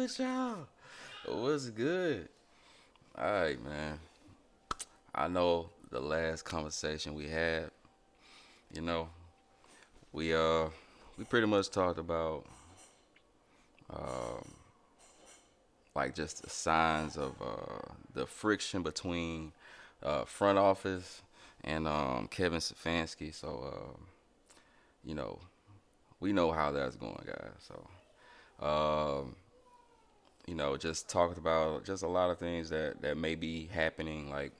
with y'all? What's good? All right, man. I know the last conversation we had, you know, we uh we pretty much talked about um like just the signs of the friction between front office and Kevin Stefanski. So you know, we know how that's going, guys. So just talked about just a lot of things that may be happening like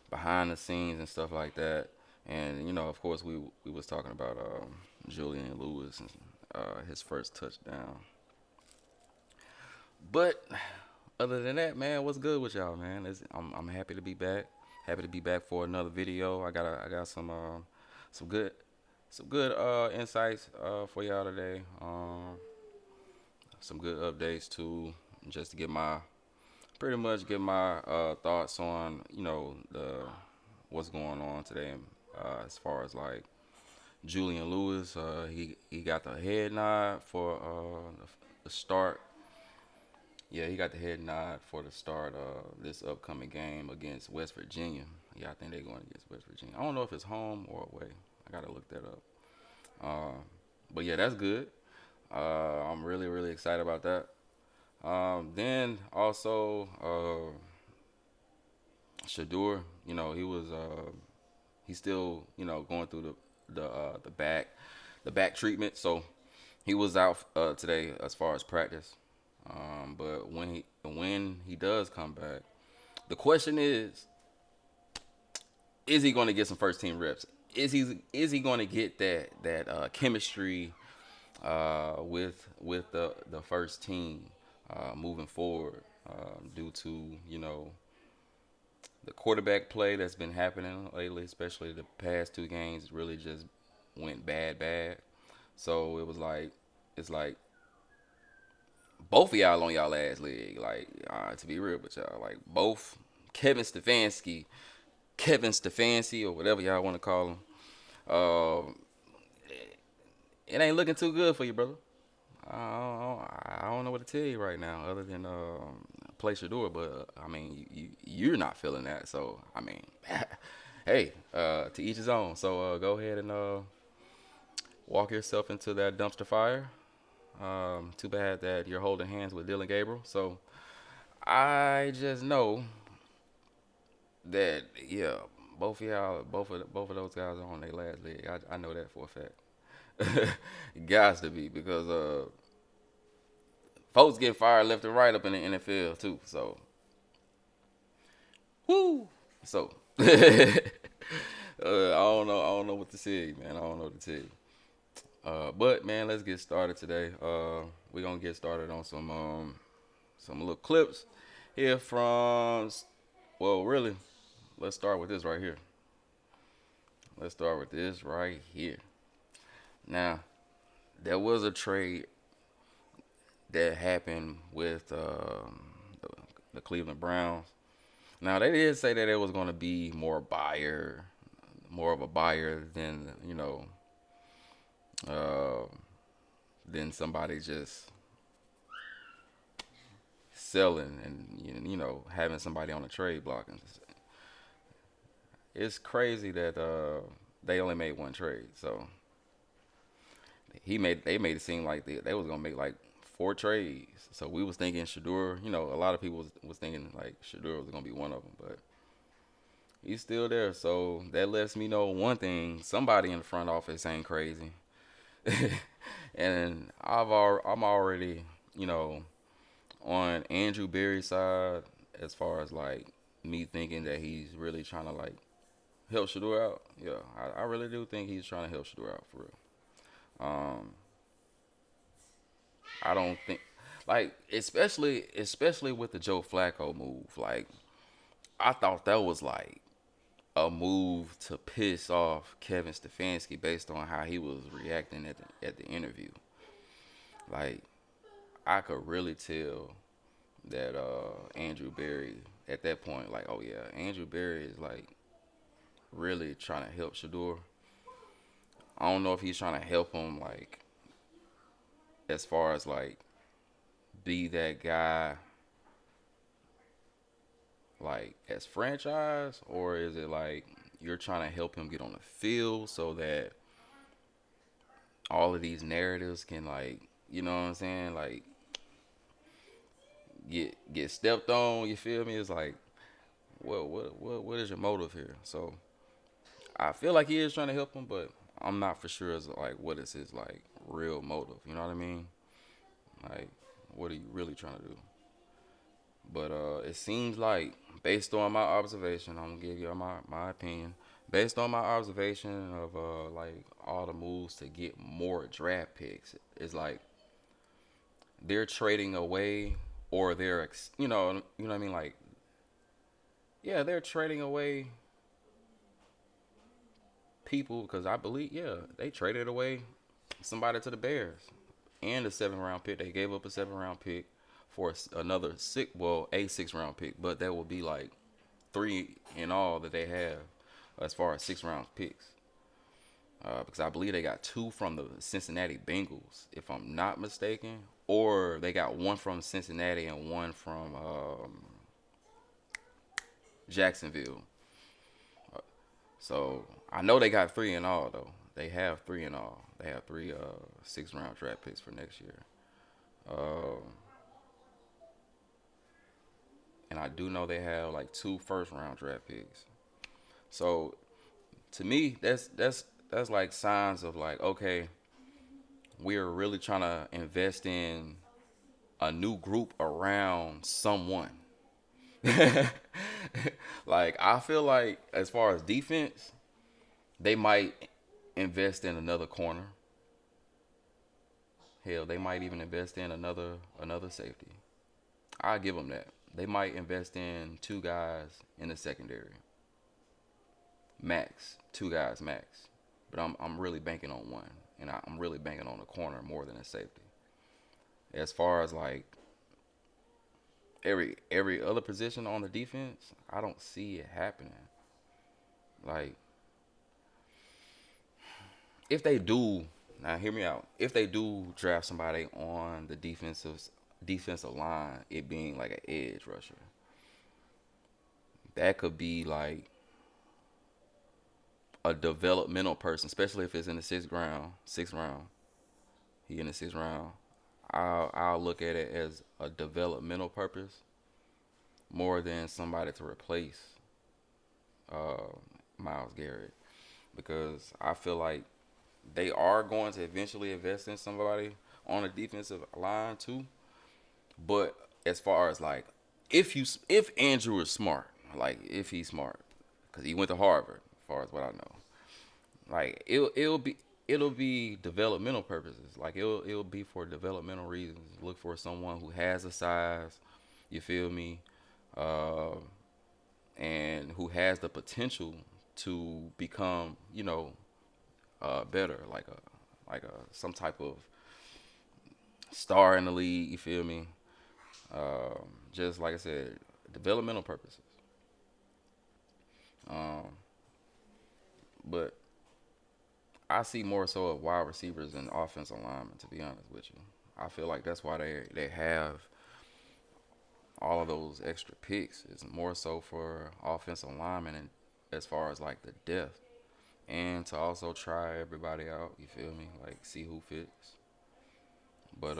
behind the scenes and stuff like that. And of course, we was talking about Julian Lewis and his first touchdown. But other than that, man, what's good with y'all, man? I'm happy to be back. Happy to be back for another video. I got some good insights for y'all today. Some good updates too, just to get my pretty much get my thoughts on the what's going on today as far as like Julian Lewis. He got the head nod for the start. Yeah, he got the head nod for the start of this upcoming game against West Virginia. Yeah, I think they're going against West Virginia. I don't know if it's home or away. I gotta look that up. Uh, but yeah, that's good. I'm really really excited about that. Then also Shedeur, he's still going through the back treatment. So he was out today as far as practice. But when he does come back, the question is he going to get some first team reps? Is he going to get that chemistry with the first team moving forward due to the quarterback play that's been happening lately, especially the past two games, really just went bad. So it's like both of y'all on y'all last leg. Like to be real with y'all, like both Kevin Stefanski, or whatever y'all want to call him. Uh, it ain't looking too good for you, brother. I don't know what to tell you right now, other than place your door. But I mean, you're not feeling that, so I mean, hey, to each his own. So go ahead and walk yourself into that dumpster fire. Too bad that you're holding hands with Dylan Gabriel. So I just know that yeah, both of those guys are on their last leg. I know that for a fact. Guys to be because folks get fired left and right up in the NFL too. So woo. So I don't know what to say, man. I don't know what to tell you. But man, let's get started today. We're gonna get started on some little clips here from. Well, really, let's start with this right here. Let's start with this right here. Now, there was a trade that happened with the Cleveland Browns. Now they did say that it was going to be more of a buyer than uh, than somebody just selling and having somebody on the trade block. And it's crazy that they only made one trade. So they made it seem like they was gonna make like four trades. So we was thinking Shedeur. A lot of people was thinking like Shedeur was gonna be one of them, but he's still there. So that lets me know one thing: somebody in the front office ain't crazy. And I'm already on Andrew Berry's side as far as like me thinking that he's really trying to like help Shedeur out. Yeah, I really do think he's trying to help Shedeur out for real. Um, I don't think like especially with the Joe Flacco move. Like I thought that was like a move to piss off Kevin Stefanski based on how he was reacting at the interview. Like I could really tell that Andrew Berry at that point, like, oh yeah, Andrew Berry is like really trying to help Shedeur. I don't know if he's trying to help him like as far as like be that guy like as franchise, or is it like you're trying to help him get on the field so that all of these narratives can like, you know what I'm saying, like get stepped on, you feel me? It's like what is your motive here? So I feel like he is trying to help him, but I'm not for sure as like what is his like real motive, you know what I mean? Like what are you really trying to do? But it seems like, based on my observation, I'm gonna give you my opinion. Based on my observation of like all the moves to get more draft picks, it's like they're trading away, or you know what I mean, like, yeah, they're trading away people, because I believe, yeah, they traded away somebody to the Bears and a 7th round pick. They gave up a 7th round pick for another a 6th round pick, but that will be like three in all that they have as far as 6th round picks. Because I believe they got two from the Cincinnati Bengals, if I'm not mistaken, or they got one from Cincinnati and one from Jacksonville. So I know they got three in all though. They have three in all. They have three 6th round draft picks for next year. And I do know they have like two 1st round draft picks. So to me, that's like signs of like, okay, we're really trying to invest in a new group around someone. Like I feel like as far as defense, they might invest in another corner. Hell, they might even invest in another safety. I give them that. They might invest in two guys in the secondary, max, two guys max. But I'm really banking on one, and I'm really banking on a corner more than a safety. As far as like every other position on the defense, I don't see it happening. Like if they do, now hear me out. If they do draft somebody on the defensive line, it being like an edge rusher, that could be like a developmental person, especially if it's in the 6th round. 6th round, he in the 6th round. I'll look at it as a developmental purpose more than somebody to replace uh, Miles Garrett, because I feel like they are going to eventually invest in somebody on the defensive line too. But as far as like, if Andrew is smart, like if he's smart, because he went to Harvard, as far as what I know, like it'll be developmental purposes. Like it'll be for developmental reasons. Look for someone who has a size, you feel me, uh, and who has the potential to become, better, like a some type of star in the league. You feel me? Just like I said, developmental purposes. Um, but I see more so of wide receivers and offensive linemen. To be honest with you, I feel like that's why they have all of those extra picks. It's more so for offensive linemen, and as far as like the depth, and to also try everybody out. You feel me? Like see who fits. But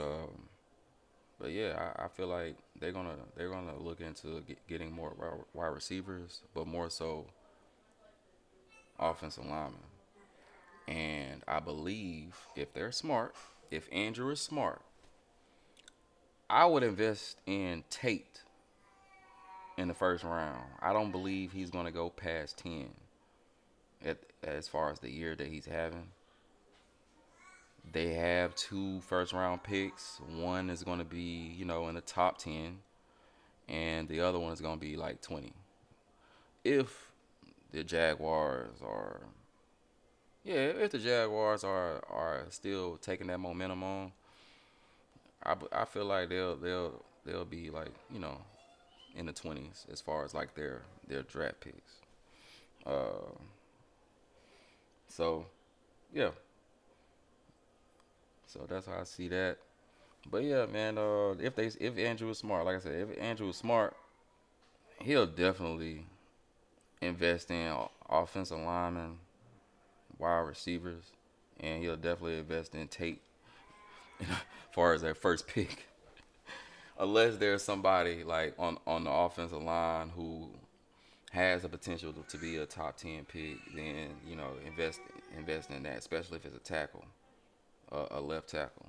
but yeah, I feel like they're gonna look into getting more wide receivers, but more so offensive linemen. And I believe if they're smart, if Andrew is smart, I would invest in Tate in the 1st round. I don't believe he's gonna go past 10 as far as the year that he's having. They have two 1st round picks. One is gonna be, in the top 10, and the other one is gonna be like 20. If the Jaguars are, yeah, if the Jaguars are still taking that momentum on, I feel like they'll be like, in the 20s as far as like their draft picks. Uh, so yeah, so that's how I see that. But yeah, man. If Andrew is smart, like I said, if Andrew is smart, he'll definitely invest in offensive linemen, wide receivers, and he'll definitely invest in Tate as far as that first pick. Unless there's somebody like on the offensive line who has the potential to be a top 10 pick, then invest in that, especially if it's a tackle, a left tackle.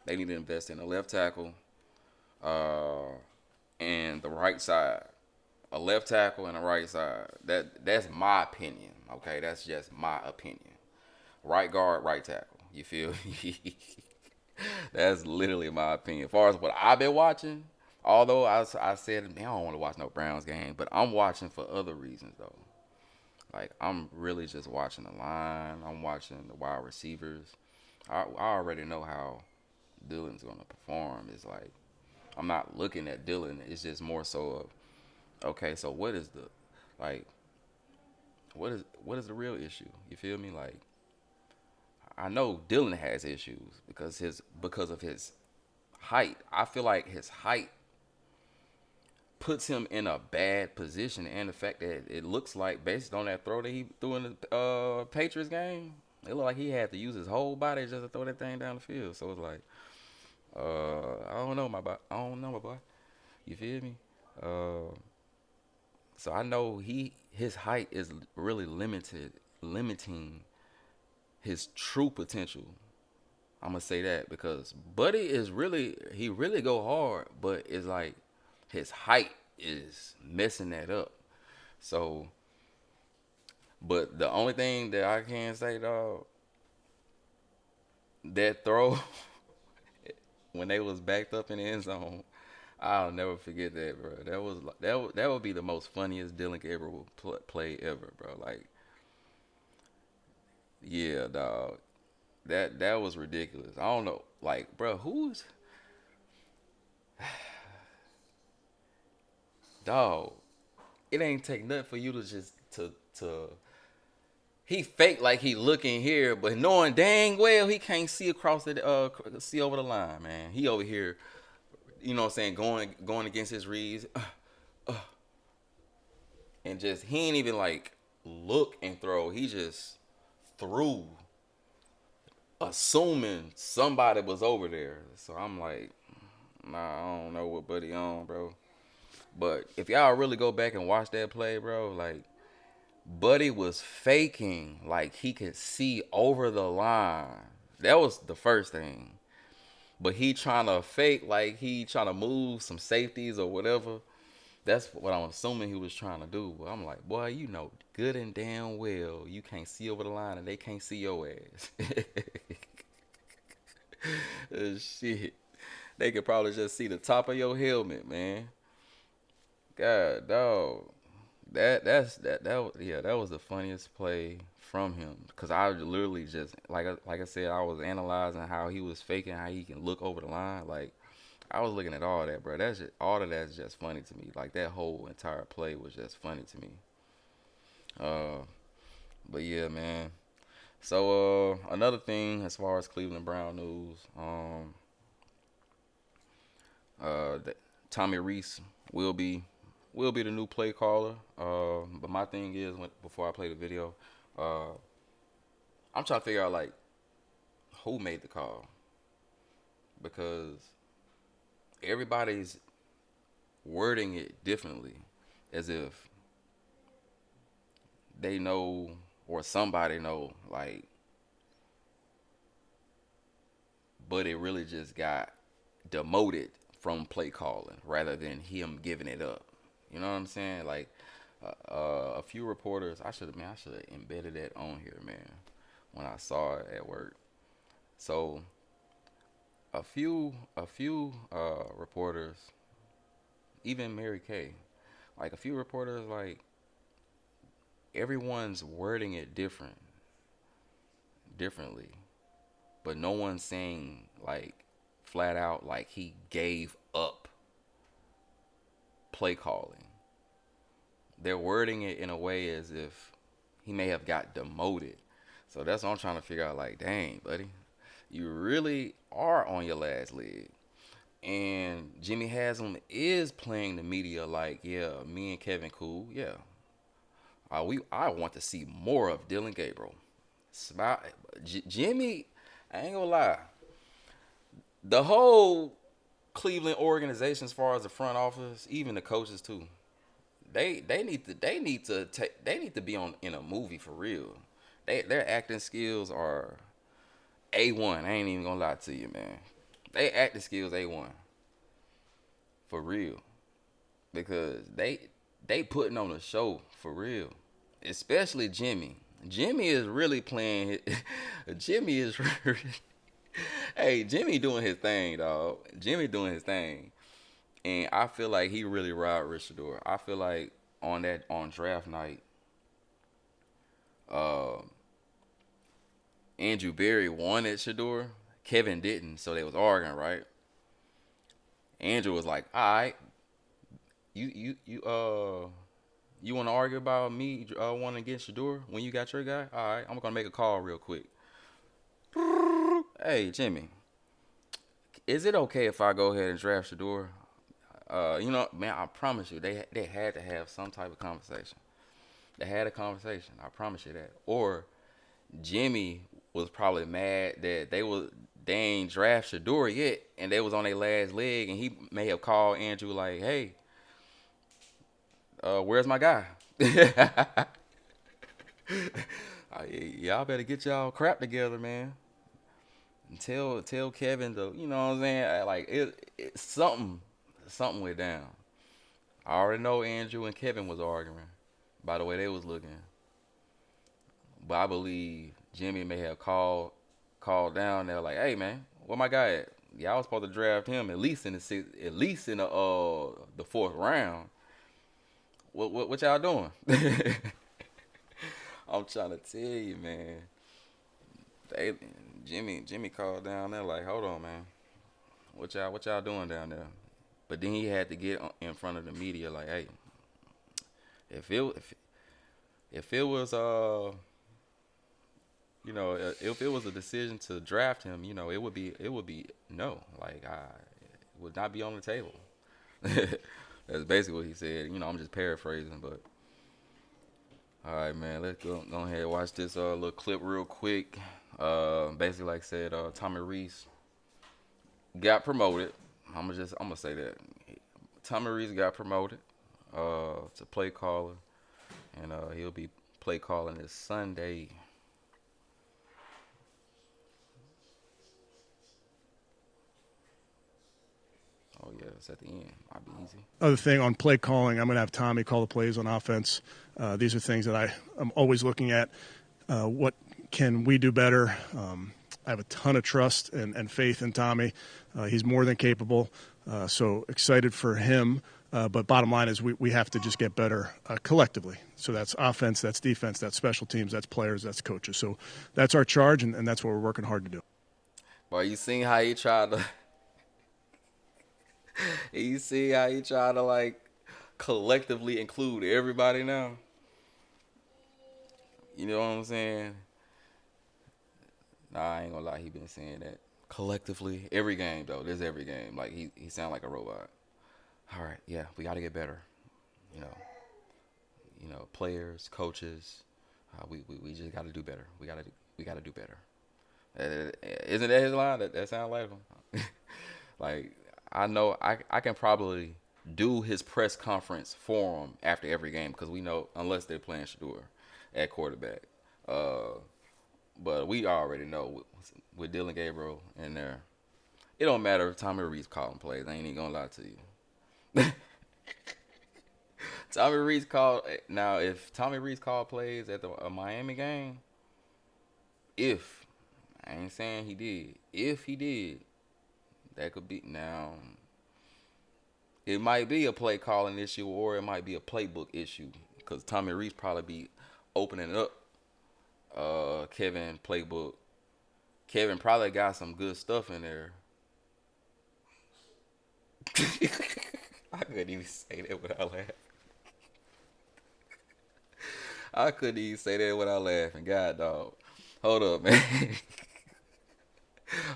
They need to invest in a left tackle, uh, and the right side, a left tackle and a right side. That's my opinion. Okay, that's just my opinion. Right guard, right tackle. You feel me? That's literally my opinion. As far as what I've been watching, although I said, man, I don't want to watch no Browns game, but I'm watching for other reasons though. Like I'm really just watching the line. I'm watching the wide receivers. I already know how Dylan's gonna perform. It's like I'm not looking at Dylan. It's just more so of okay. So what is the like? What is the real issue? You feel me? Like I know Dylan has issues because of his height. I feel like his height puts him in a bad position, and the fact that it looks like based on that throw that he threw in the Patriots game, it looked like he had to use his whole body just to throw that thing down the field. So it's like, I don't know, my boy. I don't know, my boy. You feel me? So I know his height is really limiting his true potential. I'm gonna say that because Buddy is he really go hard, but it's like his height is messing that up. So, but the only thing that I can say, dog, that throw when they was backed up in the end zone, I'll never forget that, bro. That would be the most funniest Dylan ever will play ever, bro. Like, yeah, dog. That was ridiculous. I don't know, like, bro, who's dog? It ain't take nothing for you to just to he fake like he looking here, but knowing dang well he can't see across the see over the line, man. He over here, you know what I'm saying, going against his reads, and just he ain't even like look and throw. He just threw, assuming somebody was over there. So I'm like, nah, I don't know what Buddy on, bro. But if y'all really go back and watch that play, bro, like Buddy was faking like he could see over the line. That was the first thing. But he trying to fake like he trying to move some safeties or whatever. That's what I'm assuming he was trying to do. But I'm like, boy, you know good and damn well you can't see over the line and they can't see your ass. Shit. They could probably just see the top of your helmet, man. God, dog. That was the funniest play from him because I literally just like I said I was analyzing how he was faking how he can look over the line like I was looking at all that, bro. That's just all of that's just funny to me. Like that whole entire play was just funny to me. Uh, but yeah, man. So another thing as far as Cleveland Brown news, that Tommy Reese will be the new play caller. But my thing is, before I play the video, uh, I'm trying to figure out like who made the call because everybody's wording it differently, as if they know or somebody know like, but it really just got demoted from play calling rather than him giving it up. You know what I'm saying? Like a few reporters, I should have embedded that on here, man, when I saw it at work. So a few reporters, even Mary Kay, like a few reporters, like everyone's wording it differently, but no one's saying like flat out like he gave up play calling. They're wording it in a way as if he may have got demoted. So that's what I'm trying to figure out. Like, dang, buddy, you really are on your last leg. And Jimmy Haslam is playing the media like, yeah, me and Kevin cool, yeah. I want to see more of Dylan Gabriel. Jimmy, I ain't gonna lie. The whole Cleveland organization, as far as the front office, even the coaches too, they need to be on in a movie for real. Their acting skills are A1. I ain't even gonna lie to you, man. They acting skills A1 for real because they putting on a show for real. Especially Jimmy. Jimmy is really playing. Jimmy is. Hey, Jimmy doing his thing, dog. Jimmy doing his thing, and I feel like he really robbed Shedeur. I feel like on draft night, uh, Andrew Berry wanted Shedeur. Kevin didn't, so they was arguing, right? Andrew was like, "All right, you want to argue about me wanting to get Shedeur when you got your guy? All right, I'm gonna make a call real quick. Hey, Jimmy, is it okay if I go ahead and draft Shedeur? Man, I promise you, they had to have some type of conversation. They had a conversation. I promise you that. Or Jimmy was probably mad that they ain't draft Shedeur yet, and they was on their last leg, and he may have called Andrew like, "Hey, where's my guy?" Y'all better get y'all crap together, man. And tell Kevin to, you know what I'm saying? Like it something went down. I already know Andrew and Kevin was arguing by the way they was looking, but I believe Jimmy may have called down there like, "Hey man, where my guy at? Y'all was supposed to draft him at least in the fourth round. What y'all doing?" I'm trying to tell you, man. They Jimmy called down there like, "Hold on, man. What y'all doing down there?" But then he had to get in front of the media like, "Hey, if it was if it was a decision to draft him, it would be no, like it would not be on the table." That's basically what he said. I'm just paraphrasing, but all right, man. Let's go ahead and watch this little clip real quick. Basically, like I said, Tommy Reese got promoted. I'm gonna say that Tommy Reese got promoted to play caller, and he'll be play calling this Sunday. Oh yeah, it's at the end. Might be easy. Other thing on play calling, I'm going to have Tommy call the plays on offense. These are things that I'm always looking at. What can we do better? I have a ton of trust and faith in Tommy. He's more than capable, so excited for him. But bottom line is we have to just get better collectively. So that's offense, that's defense, that's special teams, that's players, that's coaches. So that's our charge, and that's what we're working hard to do. Boy, you seen how he tried to you see how he tried to like collectively include everybody now? You know what I'm saying? Nah, I ain't gonna lie, he been saying that. Collectively. Every game though. There's every game. Like he sound like a robot. Alright, yeah, we gotta get better. You know. Players, coaches. We just gotta do better. We gotta do better. Isn't that his line? That sound like him. Like I know I can probably do his press conference for him after every game because we know unless they're playing Shedeur at quarterback. But we already know with Dylan Gabriel in there, it don't matter if Tommy Reese calling plays. I ain't even gonna lie to you. Tommy Reese called now. If Tommy Reese called plays at the Miami game, if I ain't saying he did, if he did, that could be now. It might be a play calling issue or it might be a playbook issue because Tommy Reese probably be opening up Kevin playbook. Kevin probably got some good stuff in there. I couldn't even say that without laughing. I couldn't even say that without laughing. God, dog. Hold up, man.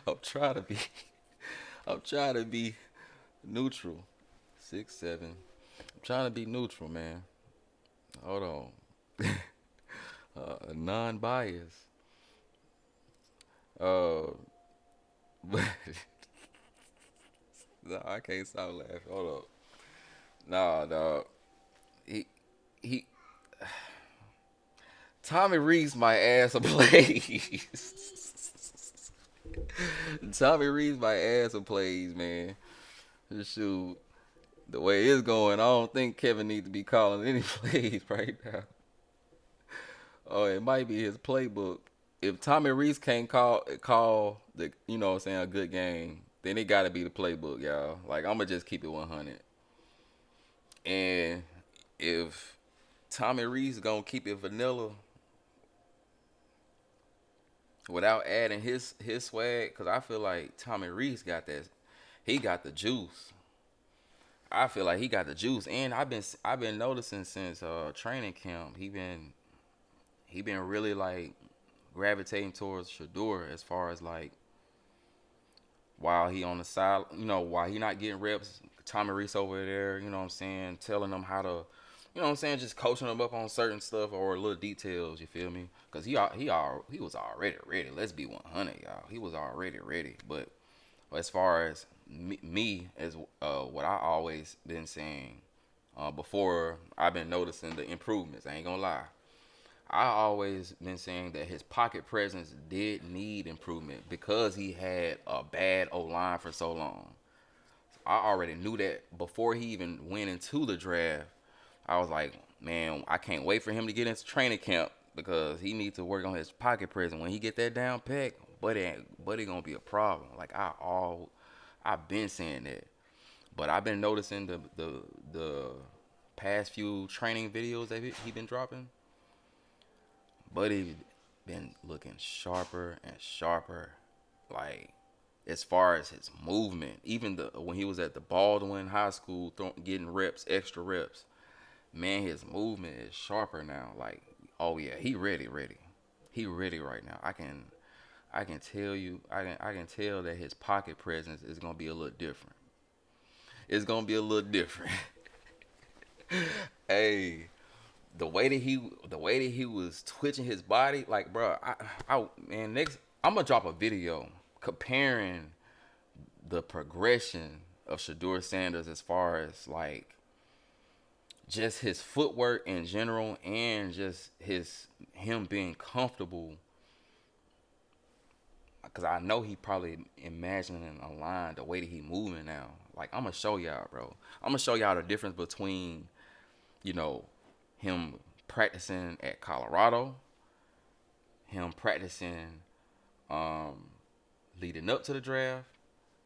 I'm trying to be. I'm trying to be Neutral. 6'7". I'm trying to be neutral, man. Hold on. Non-biased. Uh, but no, I can't stop laughing. Hold up. Nah, dog. He he. Tommy Reese my ass a plays. Tommy Reese my ass a plays, man. Shoot, the way it's going, I don't think Kevin needs to be calling any plays right now. Oh, it might be his playbook. If Tommy Reese can't call the what I'm saying, a good game, then it got to be the playbook, y'all. Like I'm gonna just keep it 100. And if Tommy Reese gonna keep it vanilla without adding his swag, cause I feel like Tommy Reese got that. He got the juice. I feel like he got the juice, and I've been noticing since training camp, he been really like gravitating towards Shedeur as far as like while he on the side, while he not getting reps, Tommy Reese over there, you know what I'm saying, telling them how to, what I'm saying, just coaching them up on certain stuff or little details. You feel me? Cause he was already ready. Let's be 100, y'all. He was already ready. But as far as me as what I always been saying before, I've been noticing the improvements. I ain't gonna lie. I always been saying that his pocket presence did need improvement because he had a bad O line for so long. I already knew that before he even went into the draft. I was like, man, I can't wait for him to get into training camp because he needs to work on his pocket presence. When he get that down pack, buddy gonna be a problem. Like I've been saying that, but I've been noticing the past few training videos that he been dropping. Buddy been looking sharper and sharper. Like as far as his movement, even when he was at the Baldwin High School getting reps, extra reps, man, his movement is sharper now. Like, oh yeah, he ready. He ready right now. I can tell you, I can tell that his pocket presence is gonna be a little different. It's gonna be a little different. Hey, the way that he was twitching his body, like, bro, man, next I'm gonna drop a video comparing the progression of Shedeur Sanders as far as like just his footwork in general and just him being comfortable. Cause I know he probably imagining a line the way that he moving now. Like I'm gonna show y'all, bro. I'm gonna show y'all the difference between you know him practicing at Colorado, him practicing um, leading up to the draft,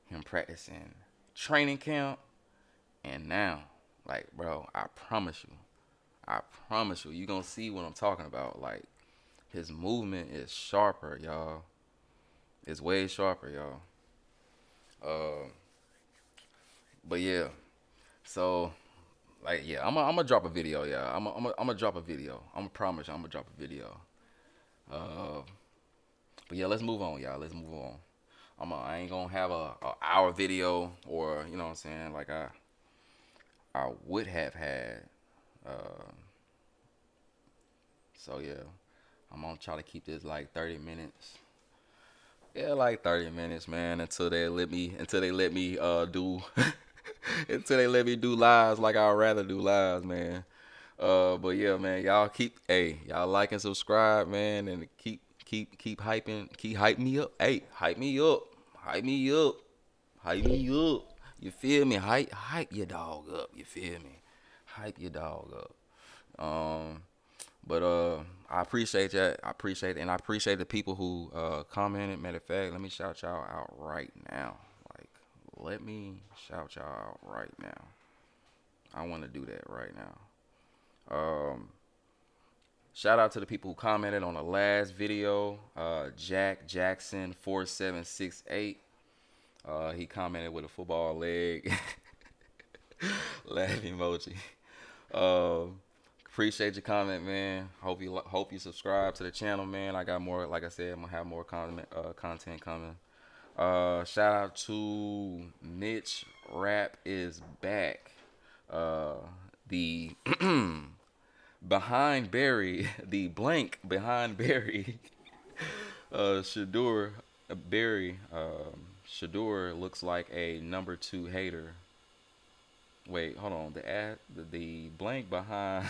him practicing training camp, and now, like, bro, I promise you gonna see what I'm talking about. Like, his movement is sharper, y'all. It's way sharper, y'all. Uh, but yeah, so like, yeah, I'm gonna drop a video, y'all. I'm gonna drop a video. I'm gonna promise you, I'm gonna drop a video. Uh, but yeah, let's move on, y'all. Let's move on. I ain't gonna have a hour video or you know what I'm saying like I would have had. Uh, so yeah, I'm gonna try to keep this like 30 minutes. Yeah, like 30 minutes, man, until they let me do until they let me do lives like I'd rather do lives, man. But yeah, man, y'all like and subscribe, man, and keep hyping me up. Hey, hype me up, hype me up. You feel me? Hype your dog up. You feel me? Hype your dog up. But I appreciate that. I appreciate it, and I appreciate the people who commented. Matter of fact, let me shout y'all out right now. Like, let me shout y'all out right now. I want to do that right now. Shout out to the people who commented on the last video. Jack Jackson 4768. He commented with a football leg. Laugh emoji. Appreciate your comment, man. Hope you subscribe to the channel, man. I got more. Like I said, I'm gonna have more content coming. Shout out to Mitch Rap is back. The behind Barry, the blank behind Barry, Shedeur Barry. Shedeur looks like a number two hater. Wait, hold on. The blank behind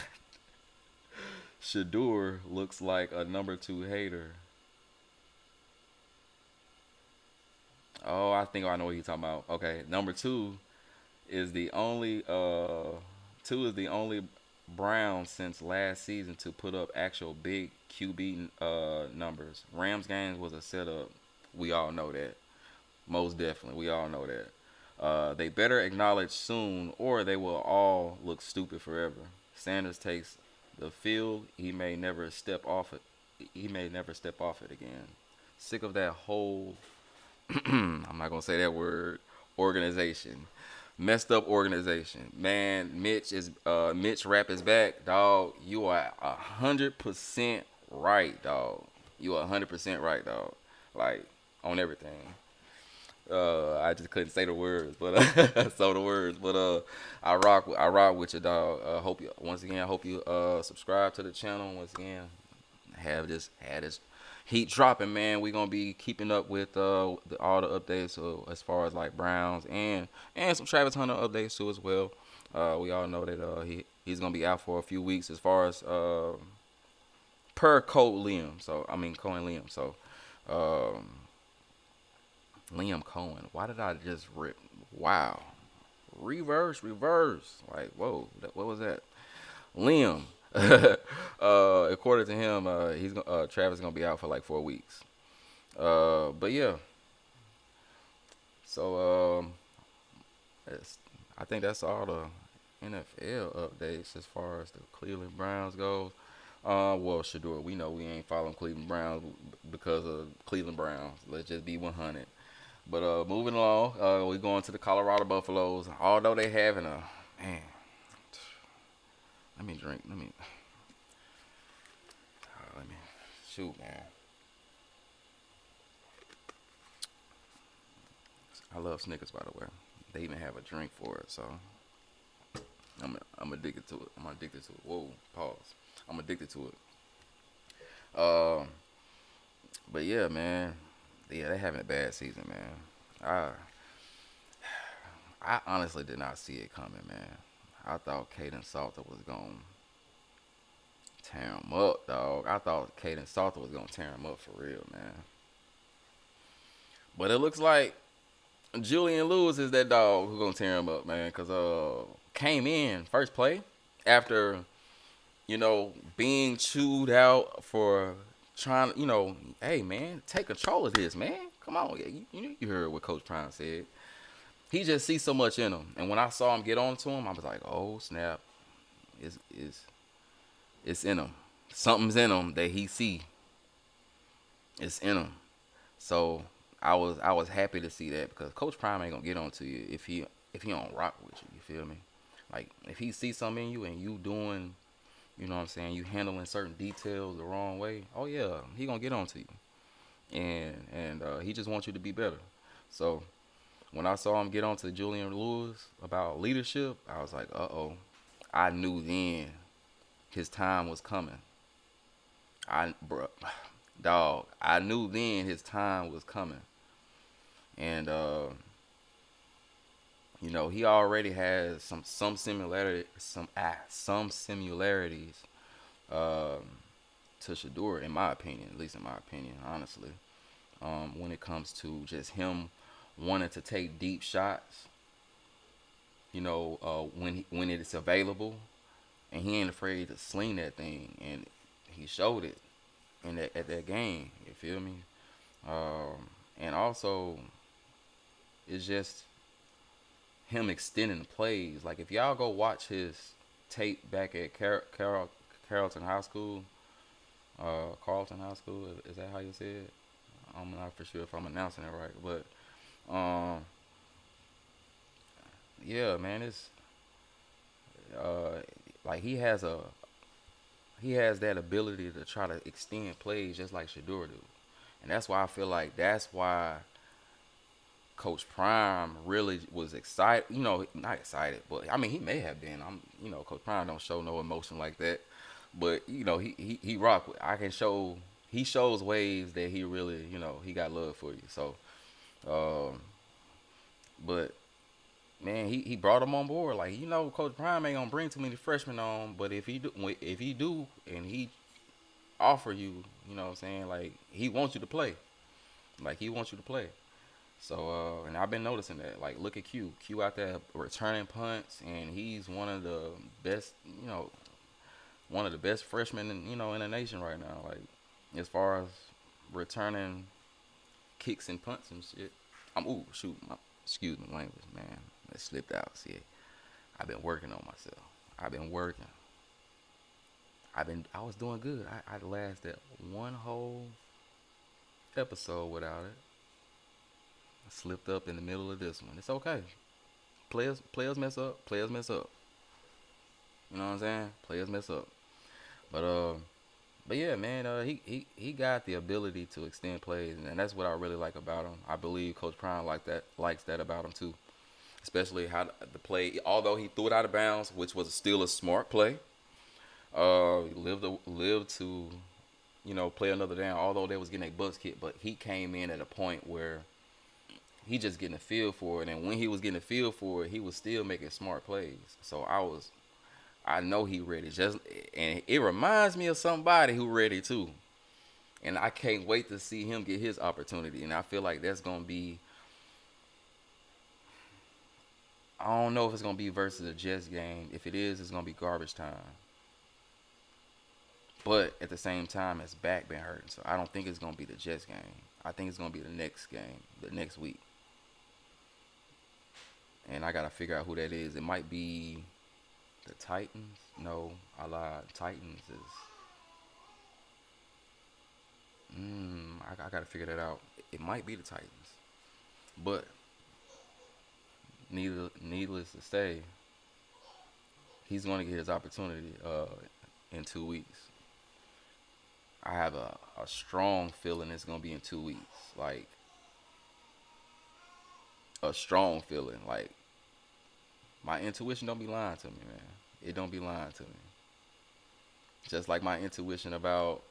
Shedeur looks like a number two hater. Oh, I think I know what he's talking about. Okay, number is the only Brown since last season to put up actual big QB numbers. Rams games was a setup. We all know that. Most definitely, we all know that. They better acknowledge soon, or they will all look stupid forever. Sanders takes the field. He may never step off it. He may never step off it again. Sick of that whole. I'm not gonna say that word. Organization. Messed up organization. Man, Mitch Rap is back, dog. You are 100% right, dog. You are 100% right, dog. Like on everything. I just couldn't say the words, but so the words. But I rock with you, dog. I hope you subscribe to the channel once again. Had this heat dropping, man. We gonna be keeping up with all the updates as far as like Browns and some Travis Hunter updates too as well. We all know that he's gonna be out for a few weeks as far as per Cohen Liam. Cohen Liam. So Liam Cohen. Why did I just rip? Wow. Reverse. Like, whoa. What was that? Liam. According to him, Travis is gonna be out for like 4 weeks. But yeah. So I think that's all the NFL updates as far as the Cleveland Browns goes. Well, Shedeur, we know we ain't following Cleveland Browns because of Cleveland Browns. Let's just be 100. But moving along, we going to the Colorado Buffaloes. Although they having a man, let me drink. Let me shoot, man. I love Snickers, by the way. They even have a drink for it, so I'm addicted to it. I'm addicted to it. Whoa, pause. I'm addicted to it. But yeah, man. Yeah, they having a bad season, man. I honestly did not see it coming, man. I thought Caden Salter was going to tear him up, dog. I thought Caden Salter was going to tear him up for real, man. But it looks like Julian Lewis is that dog who's going to tear him up, man. Because came in first play after, being chewed out for trying to, hey, man, take control of this, man. Come on. You heard what Coach Prime said. He just sees so much in him. And when I saw him get on to him, I was like, oh, snap. It's in him. Something's in him that he see. It's in him. So I was happy to see that because Coach Prime ain't gonna get on to you if he don't rock with you. You feel me? Like if he sees something in you and you doing, you know what I'm saying, you handling certain details the wrong way. Oh yeah, he gonna get on to you. And he just wants you to be better. So when I saw him get on to Julian Lewis about leadership, I was like, uh-oh. I knew then his time was coming. I knew then his time was coming. And, he already has some similarities to Shedeur, in my opinion, at least in my opinion, honestly. When it comes to just him wanting to take deep shots, when it's available, and he ain't afraid to sling that thing, and he showed it at that game. You feel me? And also, it's just him extending the plays. Like if y'all go watch his tape back at Carrollton High School, Carlton High School, is that how you say it? I'm not for sure if I'm announcing it right, but yeah, man, it's like he has that ability to try to extend plays just like Shedeur do, and that's why I feel like Coach Prime really was excited. Not excited, but I mean he may have been. Coach Prime don't show no emotion like that, but he rock with. I can show. He shows ways that he really he got love for you. So, um, but man, he brought him on board. Like Coach Prime ain't gonna bring too many freshmen on, but if he do, and he offer you, what I'm saying, like he wants you to play. Like he wants you to play. So and I've been noticing that. Like look at Q. Q out there returning punts, and he's one of the best, freshmen in the nation right now. Like as far as returning kicks and punts and shit. Excuse my language, man. That slipped out. See, I've been working on myself. I was doing good. I lasted one whole episode without it. I slipped up in the middle of this one. It's okay. Players mess up. Players mess up. You know what I'm saying? Players mess up. But yeah, man, he got the ability to extend plays, and that's what I really like about him. I believe Coach Prime likes that about him too, especially how the play. Although he threw it out of bounds, which was still a smart play. Lived to play another down. Although they was getting a buzz kick, but he came in at a point where he just getting a feel for it, and when he was getting a feel for it, he was still making smart plays. So I know he ready. And it reminds me of somebody who ready too. And I can't wait to see him get his opportunity. And I feel like that's gonna be. I don't know if it's gonna be versus a Jets game. If it is, it's gonna be garbage time. But at the same time, his back been hurting, so I don't think it's gonna be the Jets game. I think it's gonna be the next game, the next week. And I gotta figure out who that is. It might be the Titans. No, I lied. Titans is. I gotta figure that out. It might be the Titans, but needless to say, he's gonna get his opportunity in 2 weeks. I have a strong feeling it's gonna be in 2 weeks. Like a strong feeling. Like my intuition don't be lying to me, man. It don't be lying to me. Just like my intuition about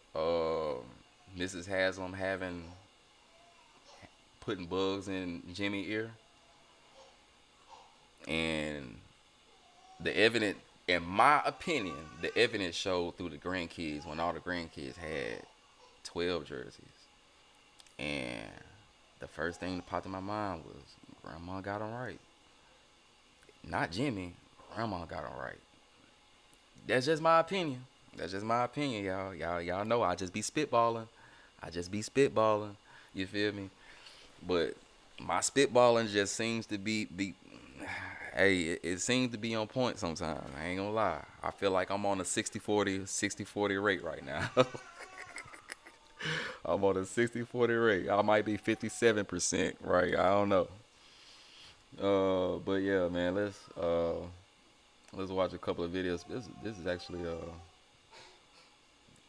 Mrs. Haslam putting bugs in Jimmy's ear, and the evidence. In my opinion, the evidence showed through the grandkids when all the grandkids had 12 jerseys. And the first thing that popped in my mind was, Grandma got them right. Not Jimmy. Grandma got them right. That's just my opinion. Y'all. Y'all know I just be spitballing. You feel me? But my spitballing just seems to be hey, it seems to be on point sometimes. I ain't gonna lie. I feel like I'm on a 60-40 rate right now. I'm on a 60-40 rate. I might be 57%, right? I don't know. But yeah, man, let's watch a couple of videos. This is actually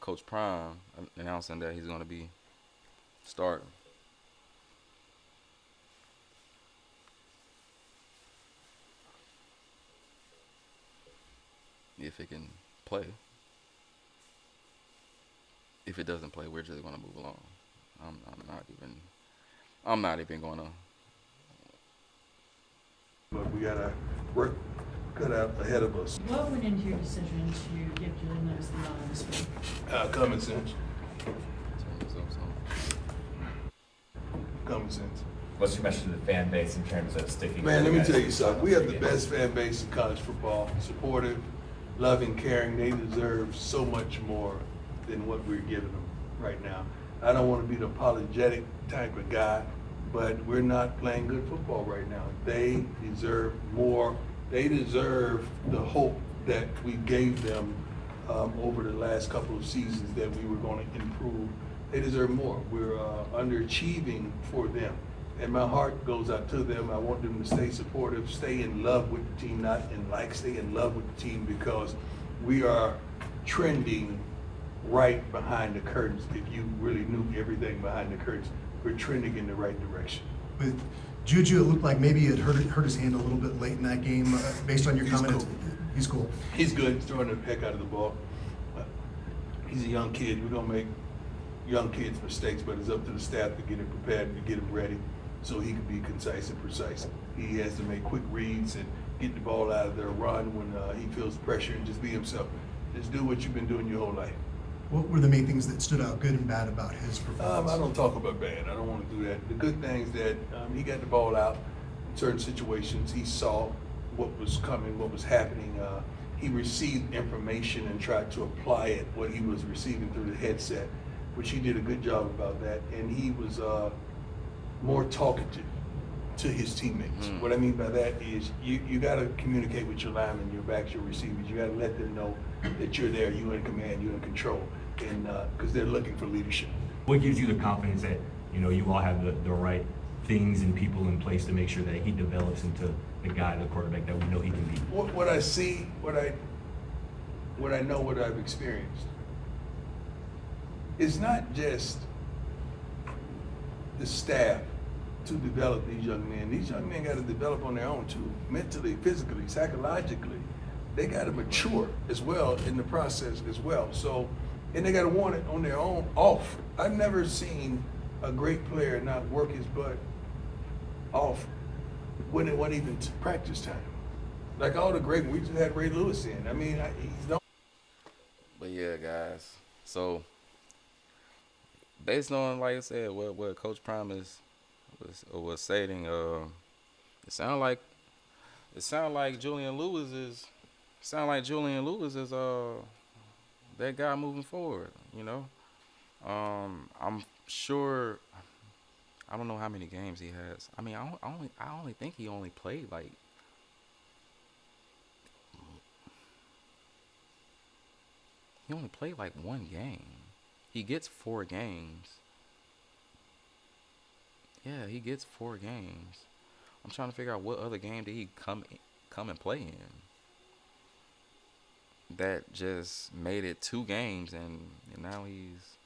Coach Prime announcing that he's gonna be starting. If it can play. If it doesn't play, we're just gonna move along. I'm not even gonna. But we got our work cut out ahead of us. What went into your decision to give Julian Lewis the honor this week? Common sense. Common sense. What's your message to the fan base in terms of sticking? Man, let me guys tell you something. We have the Yeah. best fan base in college football. Supportive, loving, caring. They deserve so much more than what we're giving them right now. I don't want to be the apologetic type of guy, but we're not playing good football right now. They deserve more. They deserve the hope that we gave them over the last couple of seasons that we were going to improve. They deserve more. We're underachieving for them. And my heart goes out to them. I want them to stay supportive, stay in love with the team, not in like, stay in love with the team, because we are trending right behind the curtains. If you really knew everything behind the curtains, we're trending in the right direction. With Juju, it looked like maybe he had hurt his hand a little bit late in that game. Based on your comment, Cool. He's cool. He's good. He's throwing the heck out of the ball. He's a young kid. We're going to make young kids mistakes, but it's up to the staff to get him prepared, to get him ready so he can be concise and precise. He has to make quick reads and get the ball out of there, run when he feels pressure, and just be himself. Just do what you've been doing your whole life. What were the main things that stood out, good and bad, about his performance? I don't talk about bad. I don't want to do that. The good things that he got the ball out in certain situations. He saw what was coming, what was happening. He received information and tried to apply it, what he was receiving through the headset, which he did a good job about that. And he was more talkative to his teammates. What I mean by that is you got to communicate with your linemen, your backs, your receivers. You got to let them know that you're there, you're in command, you're in control, and because they're looking for leadership. What gives you the confidence that you all have the right things and people in place to make sure that he develops into the guy, the quarterback that we know he can be? What I see, what I know, what I've experienced, it's not just the staff to develop these young men. These young men got to develop on their own too, mentally, physically, psychologically. They got to mature as well in the process as well. So, and they got to want it on their own off. I've never seen a great player not work his butt off when it wasn't even practice time. Like all the great, we just had Ray Lewis in. I mean, he's no. But yeah, guys. So based on, like I said, what Coach Prime was stating, it sound like Julian Lewis is that guy moving forward. I'm sure. I don't know how many games he has. I mean, I only think he only played like. He only played like one game. He gets 4 games. Yeah, he gets 4 games. I'm trying to figure out what other game did he come and play in. That just made it 2 games, and now he's.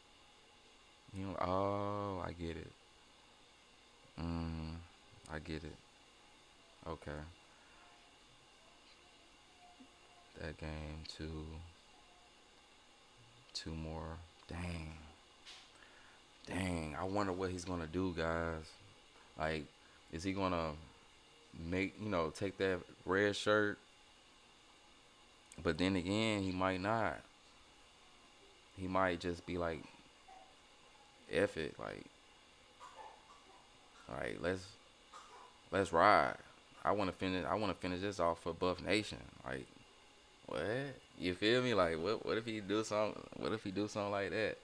Oh, I get it. I get it. Okay. That game, 2 more. Dang. I wonder what he's gonna do, guys. Like, is he gonna take that red shirt? But then again, he might not. He might just be like, F it, like let's ride. I wanna finish this off for Buff Nation. Like, what? You feel me? Like, what if he do something? What if he do something like that?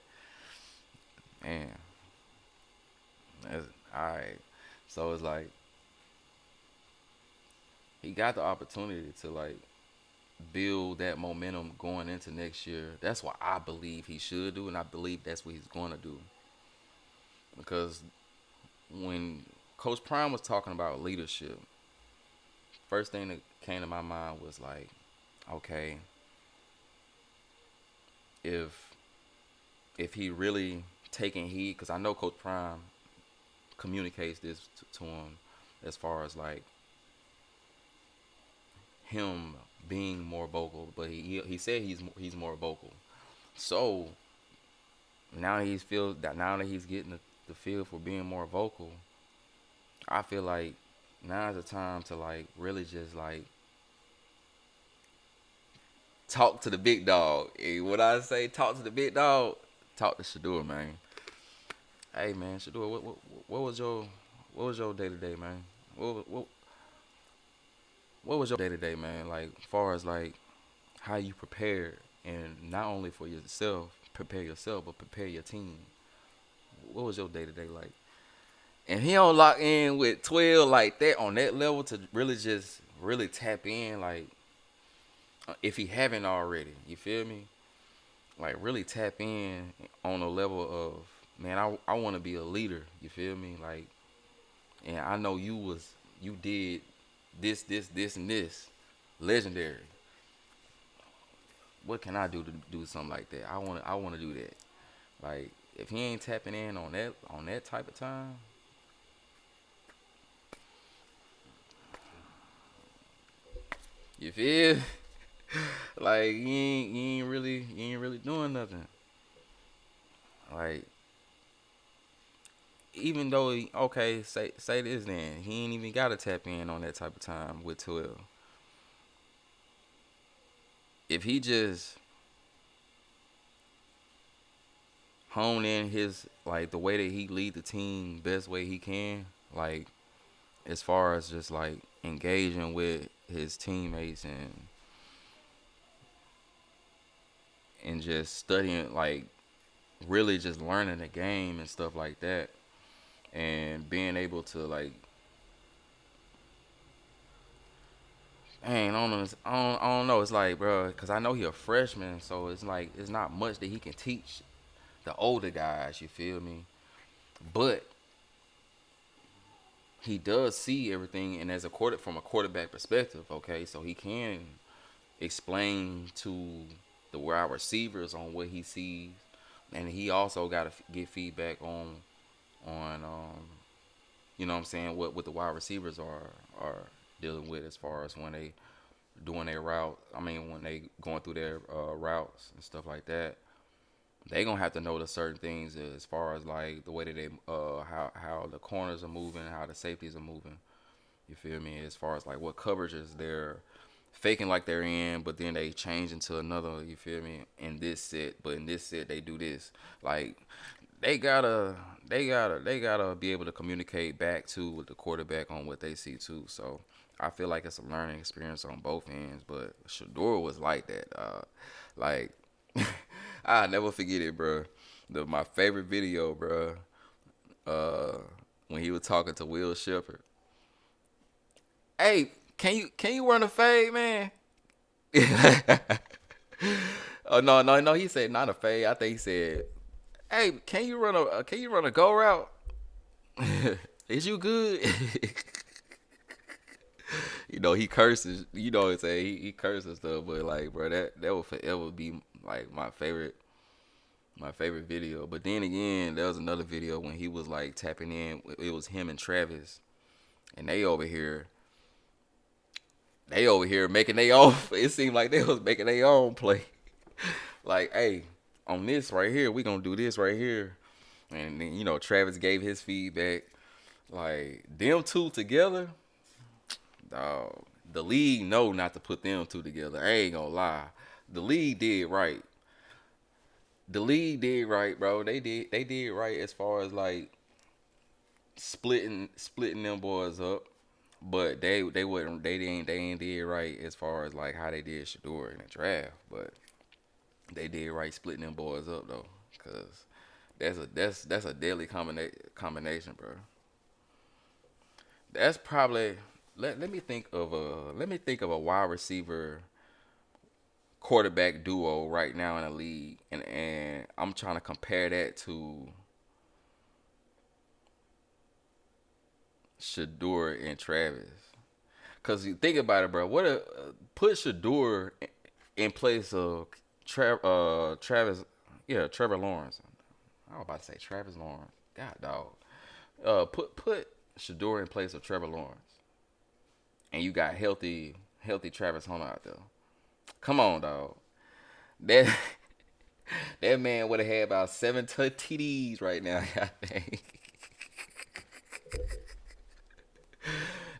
Man, that's all right. So it's like he got the opportunity to like build that momentum going into next year. That's what I believe he should do, and I believe that's what he's going to do. Because when Coach Prime was talking about leadership, first thing that came to my mind was like, okay, if he really taking heed, because I know Coach Prime communicates this to him as far as like him being more vocal, but he said he's more vocal. So now that he's getting the feel for being more vocal, I feel like now is the time to like really just like talk to the big dog. What I say, talk to the big dog. Talk to Shedeur, man. Hey, man, Shedeur, what was your day to day, man? What was your day to day, man? Like, as far as like how you prepare, and not only for yourself, prepare yourself, but prepare your team. What was your day to day like? And he don't lock in with 12 like that on that level to really tap in, like, if he haven't already, you feel me? Like, really tap in on a level of, man, I want to be a leader, you feel me? Like, and I know you did this, and this, legendary. What can I do to do something like that? I want to do that. Like, if he ain't tapping in on that type of time, You feel? Like you ain't really doing nothing. Like even though okay, say this then he ain't even got to tap in on that type of time with 12. If he just hone in his like the way that he lead the team best way he can, like as far as just like engaging with his teammates and just studying, like really just learning the game and stuff like that, and being able to like, man, I don't know. It's like, bro, because I know he a freshman, so it's like it's not much that he can teach the older guys. You feel me? But he does see everything, and as from a quarterback perspective, okay, so he can explain to the wide receivers on what he sees, and he also got to get feedback on you know what I'm saying, what the wide receivers are dealing with as far as when they doing their route. I mean, when they going through their routes and stuff like that, they gonna have to know the certain things as far as like the way that they how the corners are moving, how the safeties are moving. You feel me? As far as like what coverages they're faking like they're in, but then they change into another. You feel me? In this set, but in this set they do this. Like they gotta be able to communicate back to the quarterback on what they see too. So I feel like it's a learning experience on both ends. But Shedeur was like that. Like I'll never forget it, bro. My favorite video, bro. When he was talking to Will Shepherd. Hey, can you run a fade, man? Oh no. He said not a fade. I think he said, "Hey, can you run a go route? Is you good?" You know he curses. You know what I'm saying? He curses stuff, but like, bro, that will forever be like my favorite video. But then again, there was another video when he was like tapping in. It was him and Travis, and they over here making their own. It seemed like they was making their own play. Like, hey, on this right here, we gonna do this right here. And then, you know, Travis gave his feedback. Like, them two together, dog, the league know not to put them two together. I ain't gonna lie. The league did right. The league did right, bro. They did right as far as like splitting them boys up. But they ain't did right as far as like how they did Shedeur in the draft. But they did right splitting them boys up though, cause that's a deadly combination, bro. That's probably let me think of a wide receiver quarterback duo right now in the league, and I'm trying to compare that to Shedeur and Travis. Cause you think about it, bro. Put Shedeur in place of Travis? Yeah, Trevor Lawrence. I was about to say Travis Lawrence. God, dog. Put Shedeur in place of Trevor Lawrence, and you got healthy Travis Hunter out there. Come on, dog. That man would have had about 7 TDs right now. I think.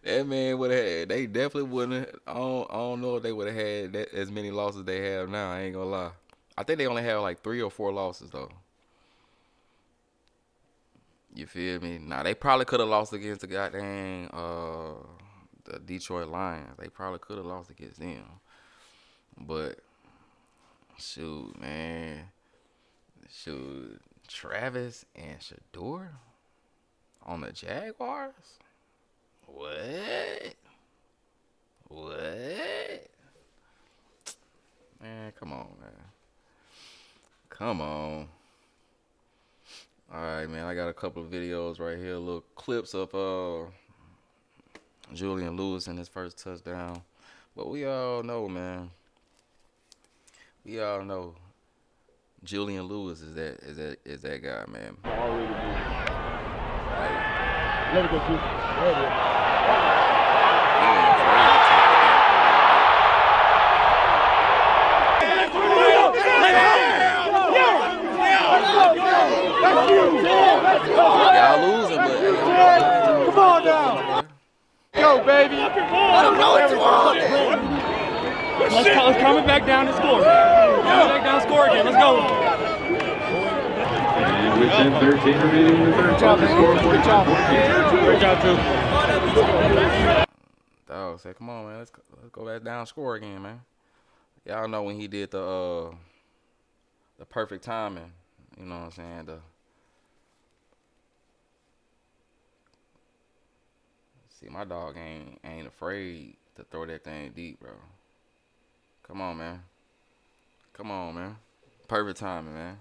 That man would have had. They definitely wouldn't. I don't know if they would have had as many losses they have now. I ain't gonna lie. I think they only have like 3 or 4 losses though. You feel me? Now they probably could have lost against the goddamn the Detroit Lions. They probably could have lost against them. But shoot, man. Shoot, Travis and Shedeur on the Jaguars? What? Man, come on, man. Come on. All right, man. I got a couple of videos right here, little clips of Julian Lewis in his first touchdown. But we all know, man. We all know Julian Lewis is that guy, man. Let it go, Juice. baby. Let him know it's on. Let's calm it back down and score. Calm it back down and score again. Let's go. And with 10-13 remaining in the third quarter, score 45-14. Great job, too. Dog said, "Come on, man. Let's go back down, and score again, man." Y'all know when he did the perfect timing. You know what I'm saying? See, my dog ain't afraid to throw that thing deep, bro. Come on, man. Come on, man. Perfect timing, man.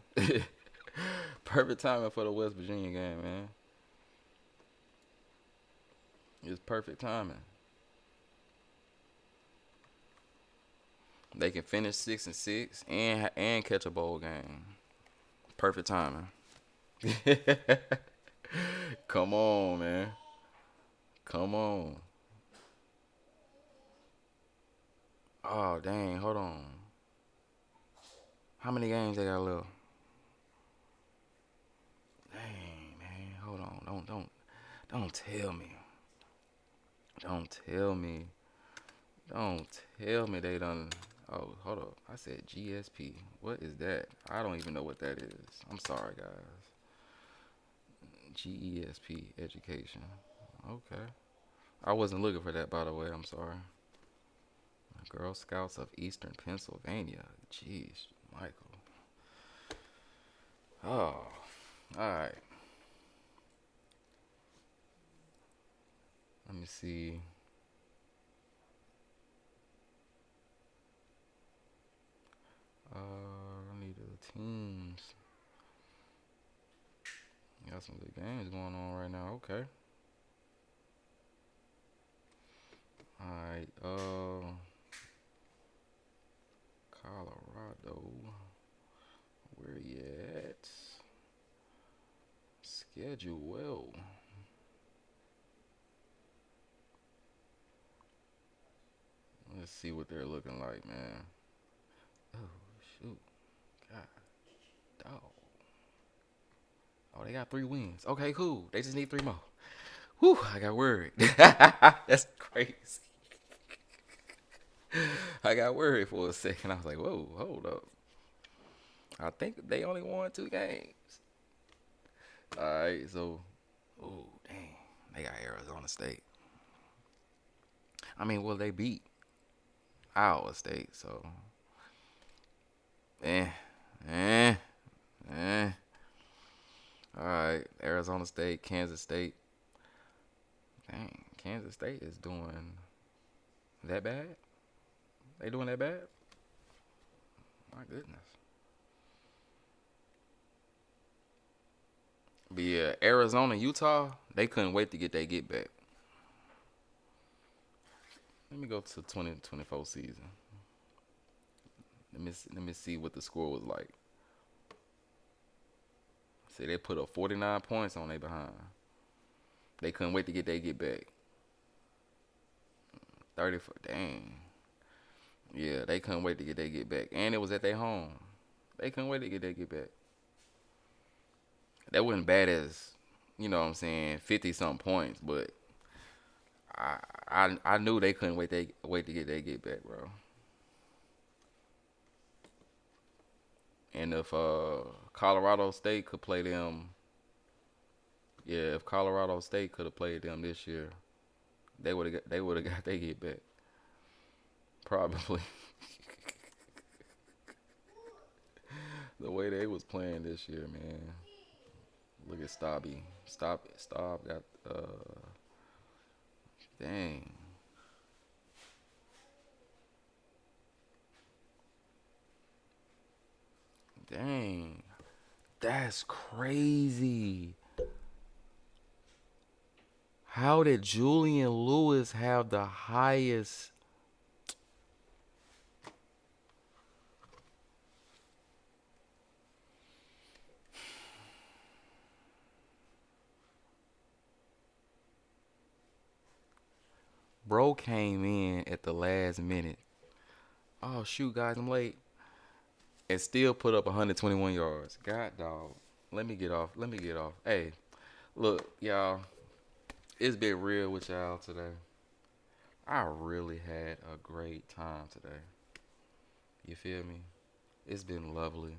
Perfect timing for the West Virginia game, man. It's perfect timing. They can finish 6-6 and catch a bowl game. Perfect timing. Come on, man. Come on. Oh, dang. Hold on. How many games they got left? Dang, man. Hold on. Don't tell me. Don't tell me. Don't tell me they done. Oh, hold up. I said GSP. What is that? I don't even know what that is. I'm sorry, guys. GESP, education. Okay. I wasn't looking for that, by the way. I'm sorry. Girl Scouts of Eastern Pennsylvania. Jeez, Michael. Oh, all right. Let me see. I need the teams. Got some good games going on right now. Okay. Alright, Colorado. Where you at? Schedule well. Let's see what they're looking like, man. Oh, shoot. God. Dog. Oh, they got 3 wins. Okay, cool. They just need 3 more. Whew, I got worried. That's crazy. I got worried for a second. I was like, whoa, hold up. I think they only won 2 games. All right, so, oh, dang. They got Arizona State. I mean, well, they beat Iowa State, so. All right, Arizona State, Kansas State. Dang, Kansas State is doing that bad? They doing that bad? My goodness. But yeah, Arizona, Utah, they couldn't wait to get their get back. Let me go to 2024 season. Let me see what the score was like. See, they put up 49 points on their behind. They couldn't wait to get their get back. 34, dang. Yeah, they couldn't wait to get their get back. And it was at their home. They couldn't wait to get their get back. That wasn't bad as, you know what I'm saying, 50-something points, but I knew they couldn't wait to get their get back, bro. And if Colorado State could play them, yeah, if Colorado State could have played them this year, they would have got their get back. Probably. The way they was playing this year, man. Look at Stobby. Stop got dang. Dang. That's crazy. How did Julian Lewis have the highest? Bro came in at the last minute. Oh, shoot, guys, I'm late. And still put up 121 yards. God, dog. Let me get off. Hey, look, y'all. It's been real with y'all today. I really had a great time today. You feel me? It's been lovely.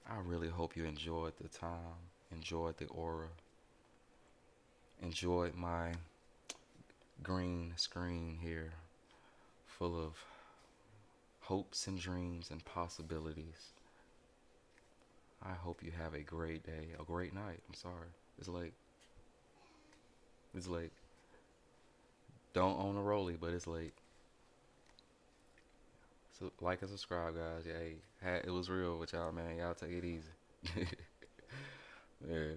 I really hope you enjoyed the time, enjoyed the aura, enjoyed my green screen here full of hopes and dreams and possibilities. I hope you have a great day, a great night. I'm sorry. It's late. It's late. Don't own a rollie, but it's late. So like and subscribe, guys. Yeah, hey, it was real with y'all, man. Y'all take it easy. Yeah.